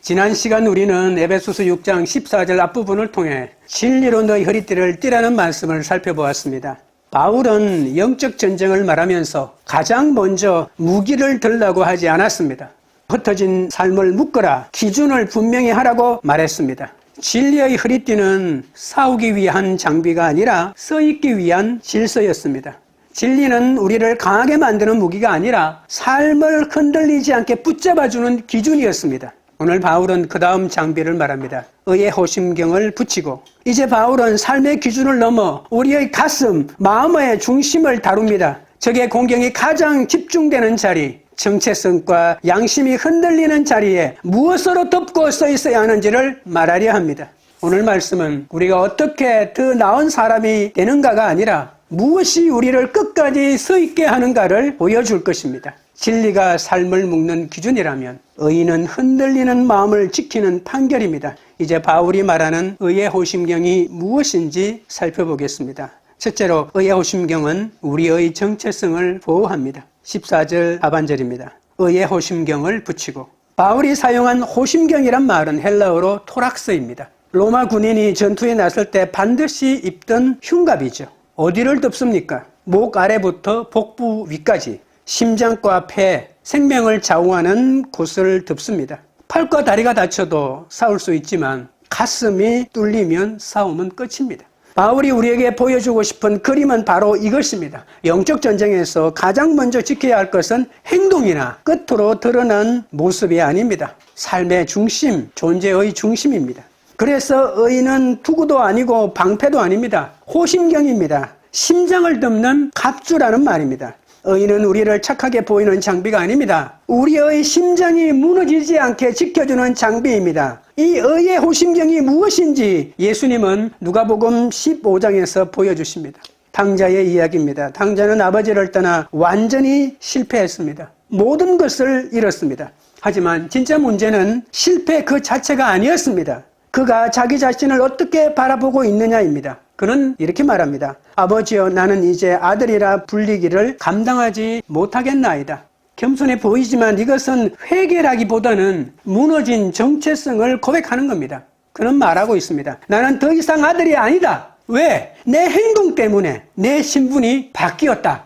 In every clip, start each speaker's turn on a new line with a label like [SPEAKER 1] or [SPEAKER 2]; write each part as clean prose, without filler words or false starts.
[SPEAKER 1] 지난 시간 우리는 에베소서 6장 14절 앞부분을 통해 진리로 너희 허리띠를 띠라는 말씀을 살펴보았습니다. 바울은 영적 전쟁을 말하면서 가장 먼저 무기를 들라고 하지 않았습니다. 흩어진 삶을 묶어라, 기준을 분명히 하라고 말했습니다. 진리의 허리띠는 싸우기 위한 장비가 아니라 써있기 위한 질서였습니다. 진리는 우리를 강하게 만드는 무기가 아니라 삶을 흔들리지 않게 붙잡아주는 기준이었습니다. 오늘 바울은 그 다음 장비를 말합니다. 의의 호심경을 붙이고, 이제 바울은 삶의 기준을 넘어 우리의 가슴, 마음의 중심을 다룹니다. 적의 공경이 가장 집중되는 자리, 정체성과 양심이 흔들리는 자리에 무엇으로 덮고 서 있어야 하는지를 말하려 합니다. 오늘 말씀은 우리가 어떻게 더 나은 사람이 되는가가 아니라 무엇이 우리를 끝까지 서 있게 하는가를 보여줄 것입니다. 진리가 삶을 묶는 기준이라면 의인은 흔들리는 마음을 지키는 판결입니다. 이제 바울이 말하는 의의 호심경이 무엇인지 살펴보겠습니다. 첫째로 의의 호심경은 우리의 정체성을 보호합니다. 14절 하반절입니다. 의의 호심경을 붙이고, 바울이 사용한 호심경이란 말은 헬라어로 토락스입니다. 로마 군인이 전투에 나설 때 반드시 입던 흉갑이죠. 어디를 덮습니까? 목 아래부터 복부 위까지 심장과 폐, 생명을 좌우하는 곳을 덮습니다. 팔과 다리가 다쳐도 싸울 수 있지만 가슴이 뚫리면 싸움은 끝입니다. 바울이 우리에게 보여주고 싶은 그림은 바로 이것입니다. 영적 전쟁에서 가장 먼저 지켜야 할 것은 행동이나 끝으로 드러난 모습이 아닙니다. 삶의 중심, 존재의 중심입니다. 그래서 의인은 투구도 아니고 방패도 아닙니다. 호심경입니다. 심장을 덮는 갑주라는 말입니다. 의인은 우리를 착하게 보이는 장비가 아닙니다. 우리의 심장이 무너지지 않게 지켜주는 장비입니다. 이 의의 호심경이 무엇인지 예수님은 누가복음 15장에서 보여주십니다. 탕자의 이야기입니다. 탕자는 아버지를 떠나 완전히 실패했습니다. 모든 것을 잃었습니다. 하지만 진짜 문제는 실패 그 자체가 아니었습니다. 그가 자기 자신을 어떻게 바라보고 있느냐입니다. 그는 이렇게 말합니다. 아버지여, 나는 이제 아들이라 불리기를 감당하지 못하겠나이다. 겸손해 보이지만 이것은 회개라기보다는 무너진 정체성을 고백하는 겁니다. 그는 말하고 있습니다. 나는 더 이상 아들이 아니다. 왜? 내 행동 때문에 내 신분이 바뀌었다.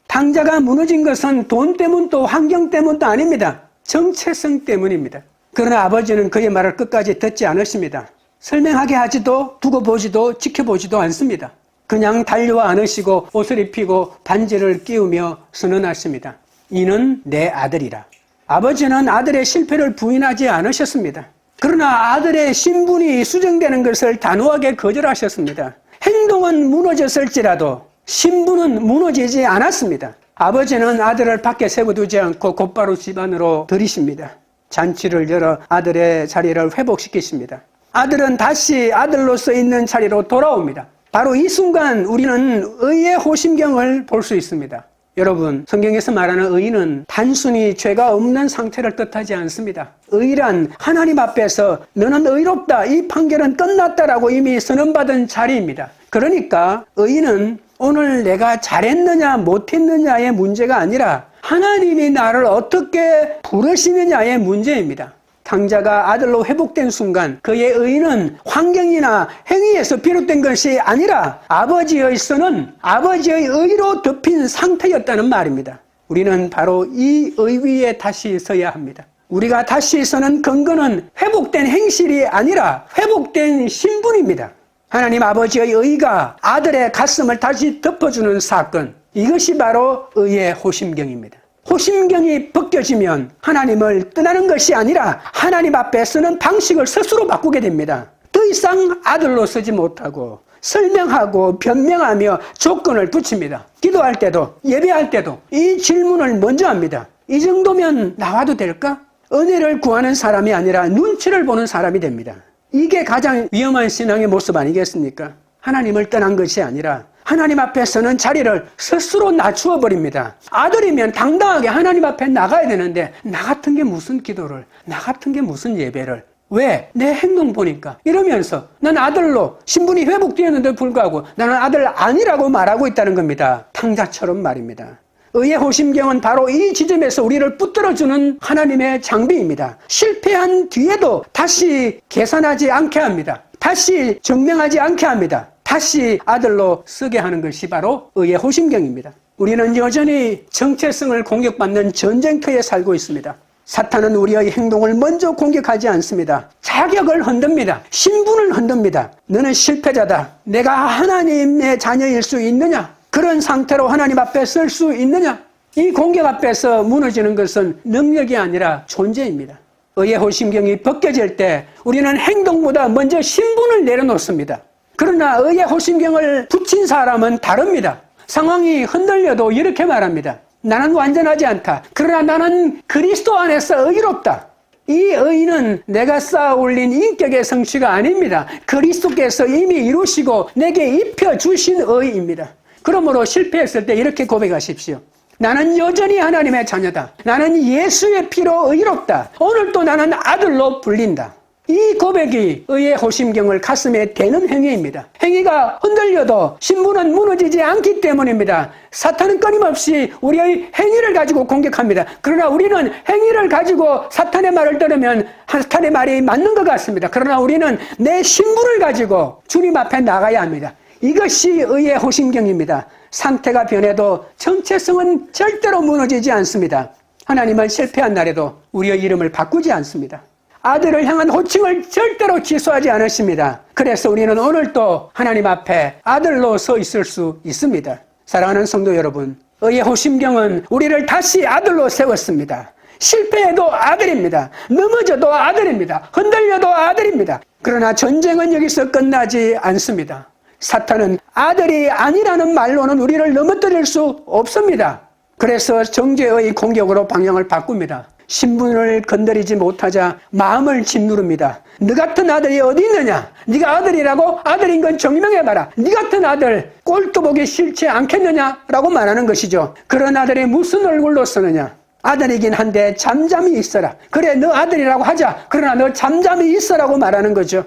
[SPEAKER 1] 탕자가 무너진 것은 돈 때문도 환경 때문도 아닙니다. 정체성 때문입니다. 그러나 아버지는 그의 말을 끝까지 듣지 않으십니다. 설명하게 하지도 두고 보지도 지켜보지도 않습니다. 그냥 달려와 안으시고 옷을 입히고 반지를 끼우며 선언하십니다. 이는 내 아들이라. 아버지는 아들의 실패를 부인하지 않으셨습니다. 그러나 아들의 신분이 수정되는 것을 단호하게 거절하셨습니다. 행동은 무너졌을지라도 신분은 무너지지 않았습니다. 아버지는 아들을 밖에 세워두지 않고 곧바로 집 안으로 들이십니다. 잔치를 열어 아들의 자리를 회복시키십니다. 아들은 다시 아들로서 있는 자리로 돌아옵니다. 바로 이 순간 우리는 의의 호심경을 볼 수 있습니다. 여러분, 성경에서 말하는 의는 단순히 죄가 없는 상태를 뜻하지 않습니다. 의란 하나님 앞에서 너는 의롭다, 이 판결은 끝났다라고 이미 선언받은 자리입니다. 그러니까 의는 오늘 내가 잘했느냐 못했느냐의 문제가 아니라 하나님이 나를 어떻게 부르시느냐의 문제입니다. 탕자가 아들로 회복된 순간 그의 의는 환경이나 행위에서 비롯된 것이 아니라 아버지의 선은 아버지의 의로 덮인 상태였다는 말입니다. 우리는 바로 이 의 위에 다시 서야 합니다. 우리가 다시 서는 근거는 회복된 행실이 아니라 회복된 신분입니다. 하나님 아버지의 의가 아들의 가슴을 다시 덮어주는 사건, 이것이 바로 의의 호심경입니다. 호심경이 벗겨지면 하나님을 떠나는 것이 아니라 하나님 앞에 서는 방식을 스스로 바꾸게 됩니다. 더 이상 아들로 서지 못하고 설명하고 변명하며 조건을 붙입니다. 기도할 때도 예배할 때도 이 질문을 먼저 합니다. 이 정도면 나와도 될까? 은혜를 구하는 사람이 아니라 눈치를 보는 사람이 됩니다. 이게 가장 위험한 신앙의 모습 아니겠습니까? 하나님을 떠난 것이 아니라 하나님 앞에 서는 자리를 스스로 낮추어 버립니다. 아들이면 당당하게 하나님 앞에 나가야 되는데 나 같은 게 무슨 기도를, 나 같은 게 무슨 예배를, 왜? 내 행동 보니까 이러면서 난 아들로 신분이 회복되었는데 불구하고 나는 아들 아니라고 말하고 있다는 겁니다. 탕자처럼 말입니다. 의의 호심경은 바로 이 지점에서 우리를 붙들어주는 하나님의 장비입니다. 실패한 뒤에도 다시 계산하지 않게 합니다. 다시 증명하지 않게 합니다. 다시 아들로 쓰게 하는 것이 바로 의의 호심경입니다. 우리는 여전히 정체성을 공격받는 전쟁터에 살고 있습니다. 사탄은 우리의 행동을 먼저 공격하지 않습니다. 자격을 흔듭니다. 신분을 흔듭니다. 너는 실패자다. 내가 하나님의 자녀일 수 있느냐? 그런 상태로 하나님 앞에 설 수 있느냐? 이 공격 앞에서 무너지는 것은 능력이 아니라 존재입니다. 의의 호심경이 벗겨질 때 우리는 행동보다 먼저 신분을 내려놓습니다. 그러나 의의 호심경을 붙인 사람은 다릅니다. 상황이 흔들려도 이렇게 말합니다. 나는 완전하지 않다. 그러나 나는 그리스도 안에서 의롭다. 이 의는 내가 쌓아 올린 인격의 성취가 아닙니다. 그리스도께서 이미 이루시고 내게 입혀주신 의입니다. 그러므로 실패했을 때 이렇게 고백하십시오. 나는 여전히 하나님의 자녀다. 나는 예수의 피로 의롭다. 오늘 또 나는 아들로 불린다. 이 고백이 의의 호심경을 가슴에 대는 행위입니다. 행위가 흔들려도 신분은 무너지지 않기 때문입니다. 사탄은 끊임없이 우리의 행위를 가지고 공격합니다. 그러나 우리는 행위를 가지고 사탄의 말을 들으면 사탄의 말이 맞는 것 같습니다. 그러나 우리는 내 신분을 가지고 주님 앞에 나가야 합니다. 이것이 의의 호심경입니다. 상태가 변해도 정체성은 절대로 무너지지 않습니다. 하나님은 실패한 날에도 우리의 이름을 바꾸지 않습니다. 아들을 향한 호칭을 절대로 취소하지 않으십니다. 그래서 우리는 오늘도 하나님 앞에 아들로 서 있을 수 있습니다. 사랑하는 성도 여러분, 의의 호심경은 우리를 다시 아들로 세웠습니다. 실패해도 아들입니다. 넘어져도 아들입니다. 흔들려도 아들입니다. 그러나 전쟁은 여기서 끝나지 않습니다. 사탄은 아들이 아니라는 말로는 우리를 넘어뜨릴 수 없습니다. 그래서 정죄의 공격으로 방향을 바꿉니다. 신분을 건드리지 못하자 마음을 짓누릅니다. 너 같은 아들이 어디 있느냐? 네가 아들이라고? 아들인 건 증명해봐라. 네 같은 아들 꼴도 보기 싫지 않겠느냐? 라고 말하는 것이죠. 그런 아들이 무슨 얼굴로 쓰느냐? 아들이긴 한데 잠잠히 있어라. 그래, 너 아들이라고 하자. 그러나 너 잠잠히 있어라고 말하는 거죠.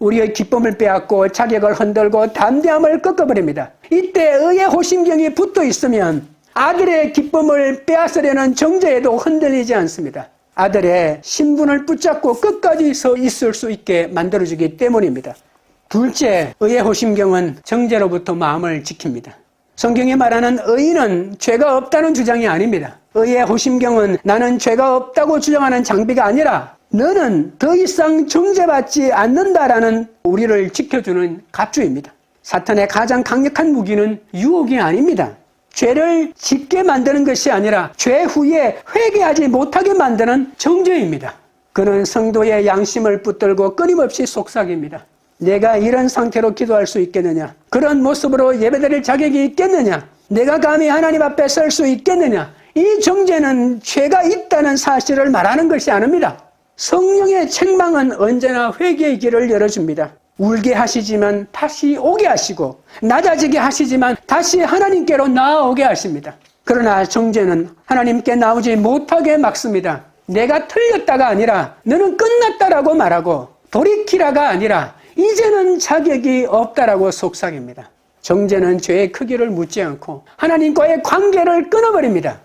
[SPEAKER 1] 우리의 기쁨을 빼앗고 자격을 흔들고 담대함을 꺾어버립니다. 이때 의의 호심경이 붙어 있으면 아들의 기쁨을 빼앗으려는 정죄에도 흔들리지 않습니다. 아들의 신분을 붙잡고 끝까지 서 있을 수 있게 만들어주기 때문입니다. 둘째, 의의 호심경은 정죄로부터 마음을 지킵니다. 성경이 말하는 의는 죄가 없다는 주장이 아닙니다. 의의 호심경은 나는 죄가 없다고 주장하는 장비가 아니라 너는 더 이상 정죄받지 않는다라는 우리를 지켜주는 갑주입니다. 사탄의 가장 강력한 무기는 유혹이 아닙니다. 죄를 짓게 만드는 것이 아니라 죄 후에 회개하지 못하게 만드는 정죄입니다. 그는 성도의 양심을 붙들고 끊임없이 속삭입니다. 내가 이런 상태로 기도할 수 있겠느냐? 그런 모습으로 예배드릴 자격이 있겠느냐? 내가 감히 하나님 앞에 설 수 있겠느냐? 이 정죄는 죄가 있다는 사실을 말하는 것이 아닙니다. 성령의 책망은 언제나 회개의 길을 열어줍니다. 울게 하시지만 다시 오게 하시고 낮아지게 하시지만 다시 하나님께로 나아오게 하십니다. 그러나 정죄는 하나님께 나오지 못하게 막습니다. 내가 틀렸다가 아니라 너는 끝났다라고 말하고 돌이키라가 아니라 이제는 자격이 없다라고 속삭입니다. 정죄는 죄의 크기를 묻지 않고 하나님과의 관계를 끊어버립니다.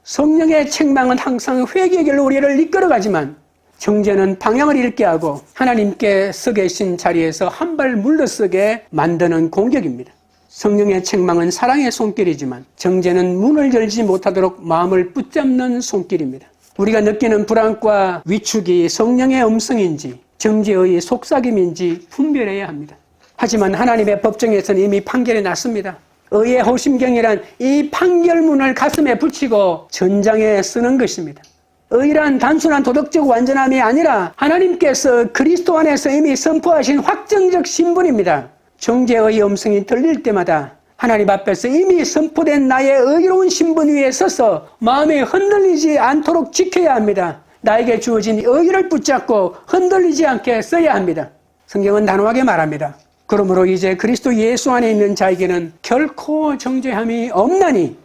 [SPEAKER 1] 성령의 책망은 항상 회개의 길로 우리를 이끌어가지만 정죄는 방향을 잃게 하고 하나님께 서 계신 자리에서 한 발 물러서게 만드는 공격입니다. 성령의 책망은 사랑의 손길이지만 정죄는 문을 열지 못하도록 마음을 붙잡는 손길입니다. 우리가 느끼는 불안과 위축이 성령의 음성인지 정죄의 속삭임인지 분별해야 합니다. 하지만 하나님의 법정에서는 이미 판결이 났습니다. 의의 호심경이란 이 판결문을 가슴에 붙이고 전장에 쓰는 것입니다. 의란 단순한 도덕적 완전함이 아니라 하나님께서 그리스도 안에서 이미 선포하신 확정적 신분입니다. 정죄의 음성이 들릴 때마다 하나님 앞에서 이미 선포된 나의 의로운 신분 위에 서서 마음이 흔들리지 않도록 지켜야 합니다. 나에게 주어진 의를 붙잡고 흔들리지 않게 써야 합니다. 성경은 단호하게 말합니다. 그러므로 이제 그리스도 예수 안에 있는 자에게는 결코 정죄함이 없나니,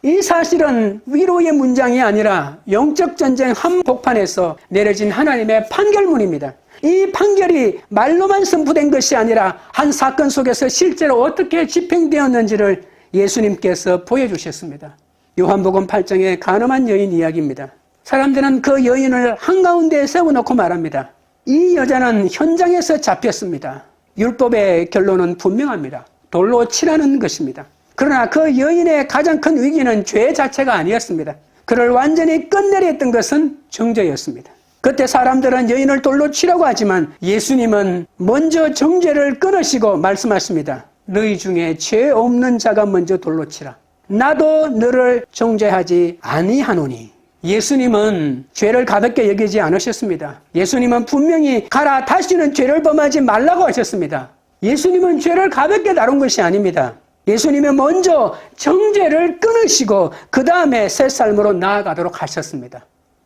[SPEAKER 1] 이 사실은 위로의 문장이 아니라 영적 전쟁 한복판에서 내려진 하나님의 판결문입니다. 이 판결이 말로만 선포된 것이 아니라 한 사건 속에서 실제로 어떻게 집행되었는지를 예수님께서 보여주셨습니다. 요한복음 8장의 간음한 여인 이야기입니다. 사람들은 그 여인을 한가운데에 세워놓고 말합니다. 이 여자는 현장에서 잡혔습니다. 율법의 결론은 분명합니다. 돌로 치라는 것입니다. 그러나 그 여인의 가장 큰 위기는 죄 자체가 아니었습니다. 그를 완전히 끝내려 했던 것은 정죄였습니다. 그때 사람들은 여인을 돌로 치라고 하지만 예수님은 먼저 정죄를 끊으시고 말씀하십니다. 너희 중에 죄 없는 자가 먼저 돌로 치라. 나도 너를 정죄하지 아니하노니. 예수님은 죄를 가볍게 여기지 않으셨습니다. 예수님은 분명히 가라, 다시는 죄를 범하지 말라고 하셨습니다. 예수님은 죄를 가볍게 다룬 것이 아닙니다. 예수님은 먼저 정죄를 끊으시고 그 다음에 새 삶으로 나아가도록 하셨습니다.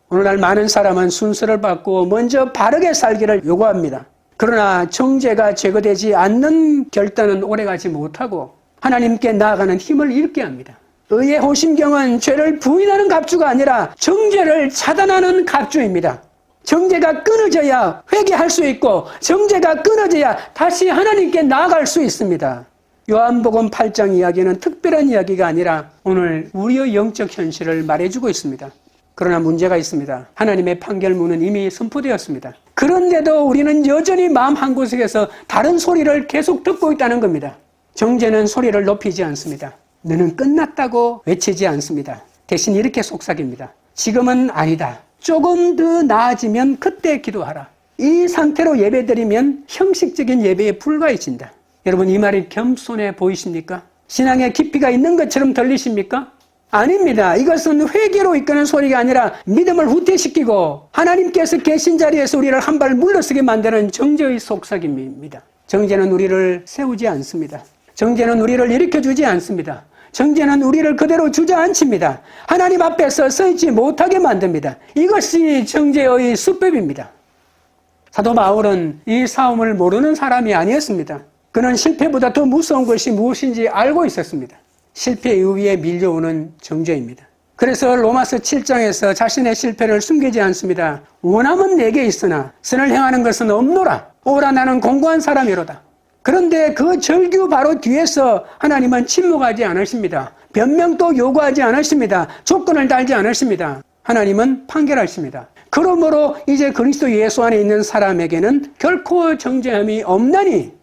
[SPEAKER 1] 오늘날 많은 사람은 순서를 바꾸어 먼저 바르게 살기를 요구합니다. 그러나 정죄가 제거되지 않는 결단은 오래가지 못하고 하나님께 나아가는 힘을 잃게 합니다. 의의 호심경은 죄를 부인하는 갑주가 아니라 정죄를 차단하는 갑주입니다. 정죄가 끊어져야 회개할 수 있고 정죄가 끊어져야 다시 하나님께 나아갈 수 있습니다. 요한복음 8장 이야기는 특별한 이야기가 아니라 오늘 우리의 영적 현실을 말해주고 있습니다. 그러나 문제가 있습니다. 하나님의 판결문은 이미 선포되었습니다. 그런데도 우리는 여전히 마음 한구석에서 다른 소리를 계속 듣고 있다는 겁니다. 정죄는 소리를 높이지 않습니다. 너는 끝났다고 외치지 않습니다. 대신 이렇게 속삭입니다. 지금은 아니다. 조금 더 나아지면 그때 기도하라. 이 상태로 예배드리면 형식적인 예배에 불과해진다. 여러분, 이 말이 겸손해 보이십니까? 신앙의 깊이가 있는 것처럼 들리십니까? 아닙니다. 이것은 회개로 이끄는 소리가 아니라 믿음을 후퇴시키고 하나님께서 계신 자리에서 우리를 한 발 물러서게 만드는 정죄의 속삭임입니다. 정죄는 우리를 세우지 않습니다. 정죄는 우리를 일으켜주지 않습니다. 정죄는 우리를 그대로 주저앉힙니다. 하나님 앞에서 서 있지 못하게 만듭니다. 이것이 정죄의 수법입니다. 사도 바울은 이 싸움을 모르는 사람이 아니었습니다. 그는 실패보다 더 무서운 것이 무엇인지 알고 있었습니다. 실패 이후에 밀려오는 정죄입니다. 그래서 로마서 7장에서 자신의 실패를 숨기지 않습니다. 원함은 내게 있으나 선을 행하는 것은 없노라. 오라, 나는 공고한 사람이로다. 그런데 그 절규 바로 뒤에서 하나님은 침묵하지 않으십니다. 변명도 요구하지 않으십니다. 조건을 달지 않으십니다. 하나님은 판결하십니다. 그러므로 이제 그리스도 예수 안에 있는 사람에게는 결코 정죄함이 없나니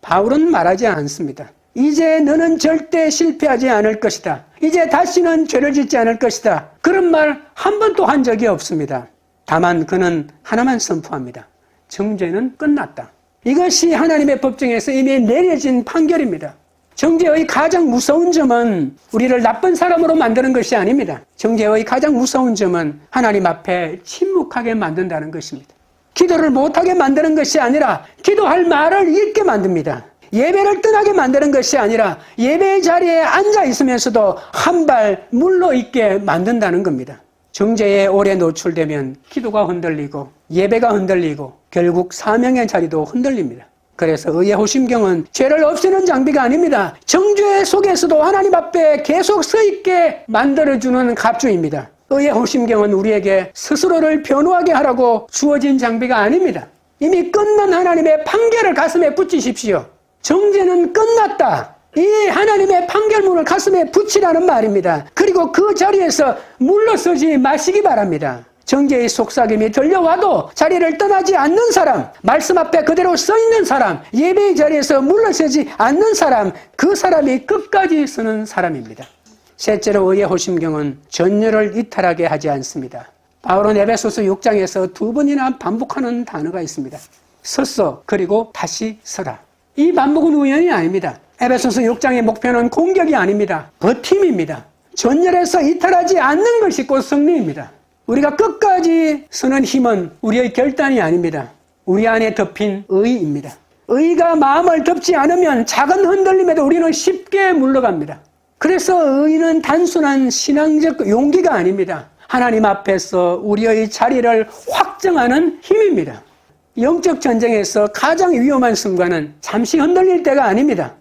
[SPEAKER 1] 바울은 말하지 않습니다. 이제 너는 절대 실패하지 않을 것이다. 이제 다시는 죄를 짓지 않을 것이다. 그런 말 한 번도 한 적이 없습니다. 다만 그는 하나만 선포합니다. 정죄는 끝났다. 이것이 하나님의 법정에서 이미 내려진 판결입니다. 정죄의 가장 무서운 점은 우리를 나쁜 사람으로 만드는 것이 아닙니다. 정죄의 가장 무서운 점은 하나님 앞에 침묵하게 만든다는 것입니다. 기도를 못하게 만드는 것이 아니라 기도할 말을 잃게 만듭니다. 예배를 떠나게 만드는 것이 아니라 예배의 자리에 앉아 있으면서도 한 발 물러있게 만든다는 겁니다. 정죄에 오래 노출되면 기도가 흔들리고 예배가 흔들리고 결국 사명의 자리도 흔들립니다. 그래서 의의 호심경은 죄를 없애는 장비가 아닙니다. 정죄 속에서도 하나님 앞에 계속 서 있게 만들어주는 갑주입니다. 의의 호심경은 우리에게 스스로를 변호하게 하라고 주어진 장비가 아닙니다. 이미 끝난 하나님의 판결을 가슴에 붙이십시오. 정죄는 끝났다. 이 하나님의 판결문을 가슴에 붙이라는 말입니다. 그리고 그 자리에서 물러서지 마시기 바랍니다. 정죄의 속삭임이 들려와도 자리를 떠나지 않는 사람, 말씀 앞에 그대로 서 있는 사람, 예배의 자리에서 물러서지 않는 사람, 그 사람이 끝까지 서는 사람입니다. 셋째로 의의 호심경은 전열을 이탈하게 하지 않습니다. 바울은 에베소서 6장에서 2번이나 반복하는 단어가 있습니다. 섰어, 그리고 다시 서라. 이 반복은 우연이 아닙니다. 에베소서 6장의 목표는 공격이 아닙니다. 버팀입니다. 전열에서 이탈하지 않는 것이 곧 승리입니다. 우리가 끝까지 서는 힘은 우리의 결단이 아닙니다. 우리 안에 덮인 의입니다. 의가 마음을 덮지 않으면 작은 흔들림에도 우리는 쉽게 물러갑니다. 그래서 의는 단순한 신앙적 용기가 아닙니다. 하나님 앞에서 우리의 자리를 확정하는 힘입니다. 영적 전쟁에서 가장 위험한 순간은 잠시 흔들릴 때가 아닙니다.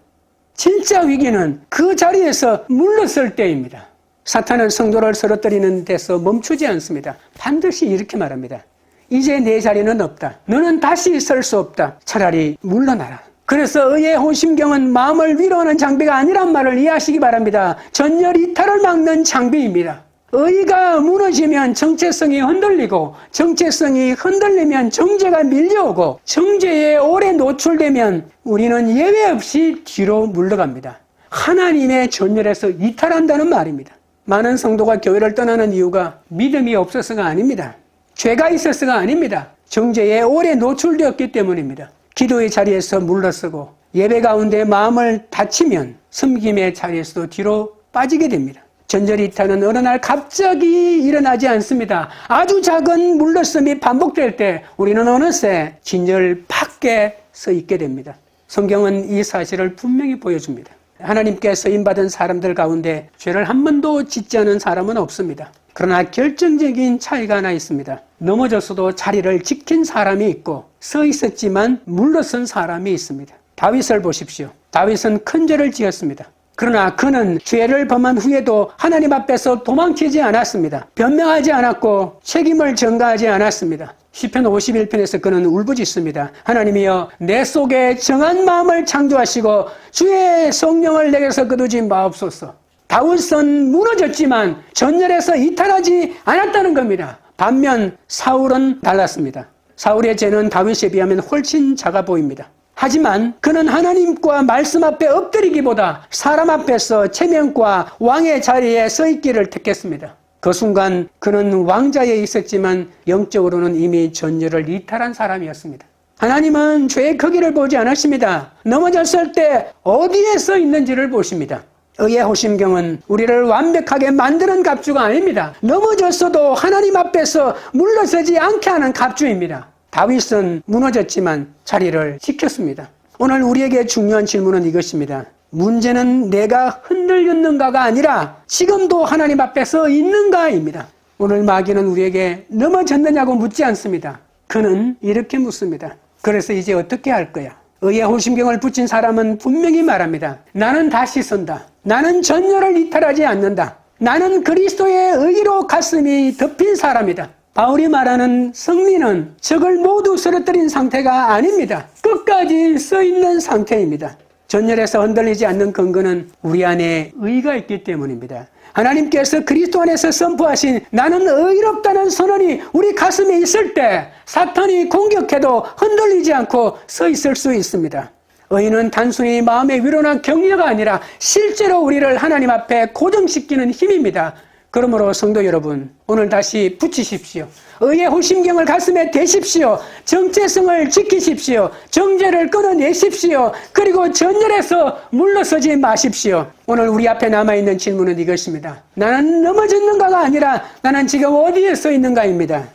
[SPEAKER 1] 진짜 위기는 그 자리에서 물러설 때입니다. 사탄은 성도를 쓰러뜨리는 데서 멈추지 않습니다. 반드시 이렇게 말합니다. 이제 내 자리는 없다. 너는 다시 설 수 없다. 차라리 물러나라. 그래서 의의 호심경은 마음을 위로하는 장비가 아니란 말을 이해하시기 바랍니다. 전열 이탈을 막는 장비입니다. 의가 무너지면 정체성이 흔들리고, 정체성이 흔들리면 정죄가 밀려오고, 정죄에 오래 노출되면 우리는 예외 없이 뒤로 물러갑니다. 하나님의 전열에서 이탈한다는 말입니다. 많은 성도가 교회를 떠나는 이유가 믿음이 없어서가 아닙니다. 죄가 있어서가 아닙니다. 정죄에 오래 노출되었기 때문입니다. 기도의 자리에서 물러서고 예배 가운데 마음을 다치면 섬김의 자리에서도 뒤로 빠지게 됩니다. 전절 이탈은 어느 날 갑자기 일어나지 않습니다. 아주 작은 물러섬이 반복될 때 우리는 어느새 진열 밖에 서 있게 됩니다. 성경은 이 사실을 분명히 보여줍니다. 하나님께 쓰임받은 사람들 가운데 죄를 한 번도 짓지 않은 사람은 없습니다. 그러나 결정적인 차이가 하나 있습니다. 넘어졌어도 자리를 지킨 사람이 있고 서 있었지만 물러선 사람이 있습니다. 다윗을 보십시오. 다윗은 큰 죄를 지었습니다. 그러나 그는 죄를 범한 후에도 하나님 앞에서 도망치지 않았습니다. 변명하지 않았고 책임을 전가하지 않았습니다. 시편 51편에서 그는 울부짖습니다. 하나님이여, 내 속에 정한 마음을 창조하시고 주의 성령을 내게서 거두지 마옵소서. 다윗은 무너졌지만 전열에서 이탈하지 않았다는 겁니다. 반면 사울은 달랐습니다. 사울의 죄는 다윗에 비하면 훨씬 작아 보입니다. 하지만 그는 하나님과 말씀 앞에 엎드리기보다 사람 앞에서 체면과 왕의 자리에 서 있기를 택했습니다. 그 순간 그는 왕자에 있었지만 영적으로는 이미 전열을 이탈한 사람이었습니다. 하나님은 죄의 크기를 보지 않으십니다. 넘어졌을 때 어디에 서 있는지를 보십니다. 의의 호심경은 우리를 완벽하게 만드는 갑주가 아닙니다. 넘어졌어도 하나님 앞에서 물러서지 않게 하는 갑주입니다. 다윗은 무너졌지만 자리를 지켰습니다. 오늘 우리에게 중요한 질문은 이것입니다. 문제는 내가 흔들렸는가가 아니라 지금도 하나님 앞에 서 있는가입니다. 오늘 마귀는 우리에게 넘어졌느냐고 묻지 않습니다. 그는 이렇게 묻습니다. 그래서 이제 어떻게 할 거야? 의의 호심경을 붙인 사람은 분명히 말합니다. 나는 다시 선다. 나는 전열을 이탈하지 않는다. 나는 그리스도의 의로 가슴이 덮인 사람이다. 바울이 말하는 승리는 적을 모두 쓰러뜨린 상태가 아닙니다. 끝까지 서 있는 상태입니다. 전열에서 흔들리지 않는 근거는 우리 안에 의가 있기 때문입니다. 하나님께서 그리스도 안에서 선포하신 나는 의롭다는 선언이 우리 가슴에 있을 때 사탄이 공격해도 흔들리지 않고 서 있을 수 있습니다. 의는 단순히 마음의 위로나 격려가 아니라 실제로 우리를 하나님 앞에 고정시키는 힘입니다. 그러므로 성도 여러분, 오늘 다시 붙이십시오. 의의 호심경을 가슴에 대십시오. 정체성을 지키십시오. 정죄를 끊어내십시오. 그리고 전열에서 물러서지 마십시오. 오늘 우리 앞에 남아있는 질문은 이것입니다. 나는 넘어졌는가가 아니라 나는 지금 어디에 서 있는가입니다.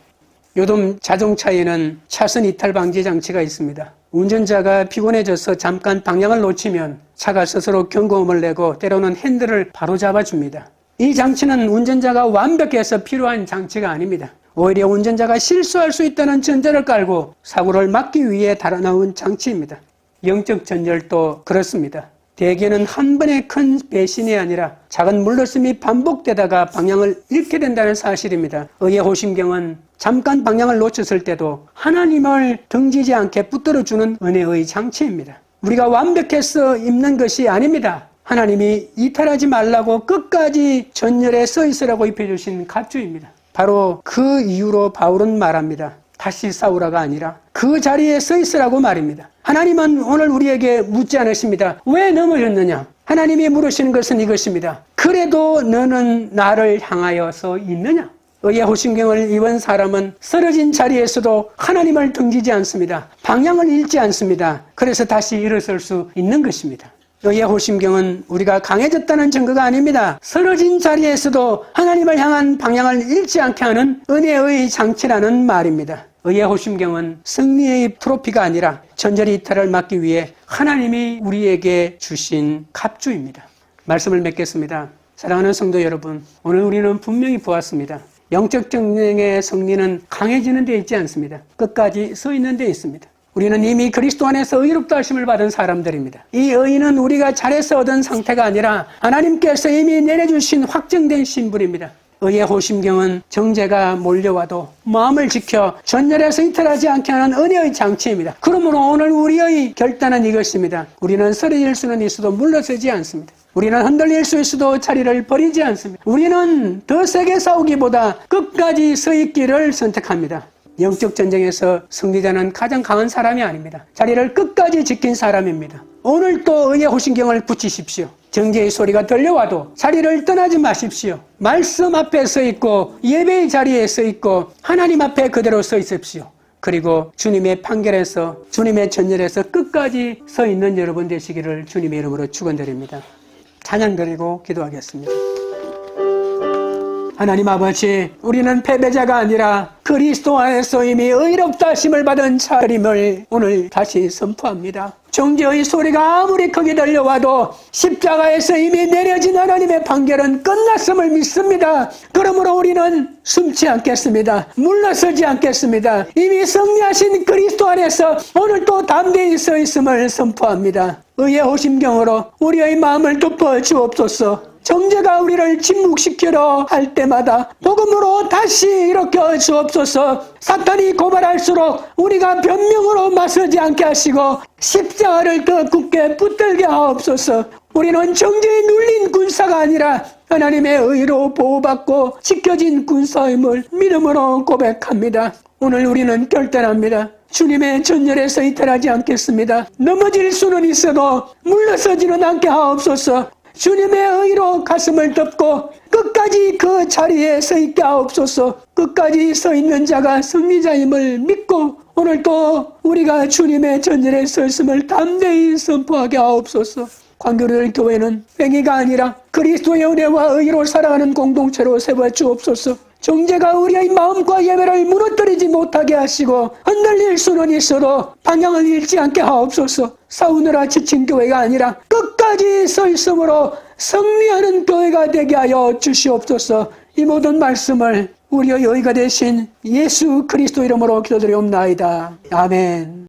[SPEAKER 1] 요즘 자동차에는 차선 이탈 방지 장치가 있습니다. 운전자가 피곤해져서 잠깐 방향을 놓치면 차가 스스로 경고음을 내고 때로는 핸들을 바로 잡아줍니다. 이 장치는 운전자가 완벽해서 필요한 장치가 아닙니다. 오히려 운전자가 실수할 수 있다는 전제를 깔고 사고를 막기 위해 달아나온 장치입니다. 영적 전열도 그렇습니다. 대개는 한 번의 큰 배신이 아니라 작은 물러섬이 반복되다가 방향을 잃게 된다는 사실입니다. 의의 호심경은 잠깐 방향을 놓쳤을 때도 하나님을 등지지 않게 붙들어주는 은혜의 장치입니다. 우리가 완벽해서 입는 것이 아닙니다. 하나님이 이탈하지 말라고 끝까지 전열에 서 있으라고 입혀주신 갑주입니다. 바로 그 이유로 바울은 말합니다. 다시 싸우라가 아니라 그 자리에 서 있으라고 말입니다. 하나님은 오늘 우리에게 묻지 않으십니다. 왜 넘어졌느냐? 하나님이 물으시는 것은 이것입니다. 그래도 너는 나를 향하여서 있느냐? 의의 호심경을 입은 사람은 쓰러진 자리에서도 하나님을 등지지 않습니다. 방향을 잃지 않습니다. 그래서 다시 일어설 수 있는 것입니다. 의의 호심경은 우리가 강해졌다는 증거가 아닙니다. 쓰러진 자리에서도 하나님을 향한 방향을 잃지 않게 하는 은혜의 장치라는 말입니다. 의의 호심경은 승리의 트로피가 아니라 전절의 이탈을 막기 위해 하나님이 우리에게 주신 갑주입니다. 말씀을 맺겠습니다. 사랑하는 성도 여러분, 오늘 우리는 분명히 보았습니다. 영적 전쟁의 승리는 강해지는 데 있지 않습니다. 끝까지 서 있는 데 있습니다. 우리는 이미 그리스도 안에서 의롭다 하심을 받은 사람들입니다. 이 의는 우리가 잘해서 얻은 상태가 아니라 하나님께서 이미 내려주신 확정된 신분입니다. 의의 호심경은 정죄가 몰려와도 마음을 지켜 전열에서 이탈하지 않게 하는 은혜의 장치입니다. 그러므로 오늘 우리의 결단은 이것입니다. 우리는 쓰러질 수는 있어도 물러서지 않습니다. 우리는 흔들릴 수 있어도 자리를 버리지 않습니다. 우리는 더 세게 싸우기보다 끝까지 서 있기를 선택합니다. 영적 전쟁에서 승리자는 가장 강한 사람이 아닙니다. 자리를 끝까지 지킨 사람입니다. 오늘 또 의의 호심경을 붙이십시오. 정죄의 소리가 들려와도 자리를 떠나지 마십시오. 말씀 앞에 서 있고 예배의 자리에 서 있고 하나님 앞에 그대로 서 있으십시오. 그리고 주님의 판결에서 주님의 전열에서 끝까지 서 있는 여러분 되시기를 주님의 이름으로 축원드립니다. 찬양 드리고 기도하겠습니다. 하나님 아버지, 우리는 패배자가 아니라 그리스도 안에서 이미 의롭다 하심을 받은 자임을 오늘 다시 선포합니다. 정죄의 소리가 아무리 크게 들려와도 십자가에서 이미 내려진 하나님의 판결은 끝났음을 믿습니다. 그러므로 우리는 숨지 않겠습니다. 물러서지 않겠습니다. 이미 승리하신 그리스도 안에서 오늘 또 담대히 서 있음을 선포합니다. 의의 호심경으로 우리의 마음을 덮어 주옵소서. 정죄가 우리를 침묵시키려 할 때마다 복음으로 다시 일으켜 주옵소서. 사탄이 고발할수록 우리가 변명으로 맞서지 않게 하시고 십자가를 더 굳게 붙들게 하옵소서. 우리는 정죄에 눌린 군사가 아니라 하나님의 의로 보호받고 지켜진 군사임을 믿음으로 고백합니다. 오늘 우리는 결단합니다. 주님의 전열에서 이탈하지 않겠습니다. 넘어질 수는 있어도 물러서지는 않게 하옵소서. 주님의 의로 가슴을 덮고 끝까지 그 자리에 서 있게 하옵소서. 끝까지 서 있는 자가 승리자임을 믿고 오늘도 우리가 주님의 전열에 서 있음을 담대히 선포하게 하옵소서. 광교를 교회는 뺑이가 아니라 그리스도의 은혜와 의로 살아가는 공동체로 세워 주옵소서. 정죄가 우리의 마음과 예배를 무너뜨리지 못하게 하시고 흔들릴 수는 있어도 방향을 잃지 않게 하옵소서. 싸우느라 지친 교회가 아니라 끝까지 서 있으므로 승리하는 교회가 되게 하여 주시옵소서. 이 모든 말씀을 우리의 의가 되신 예수 그리스도 이름으로 기도드리옵나이다. 아멘.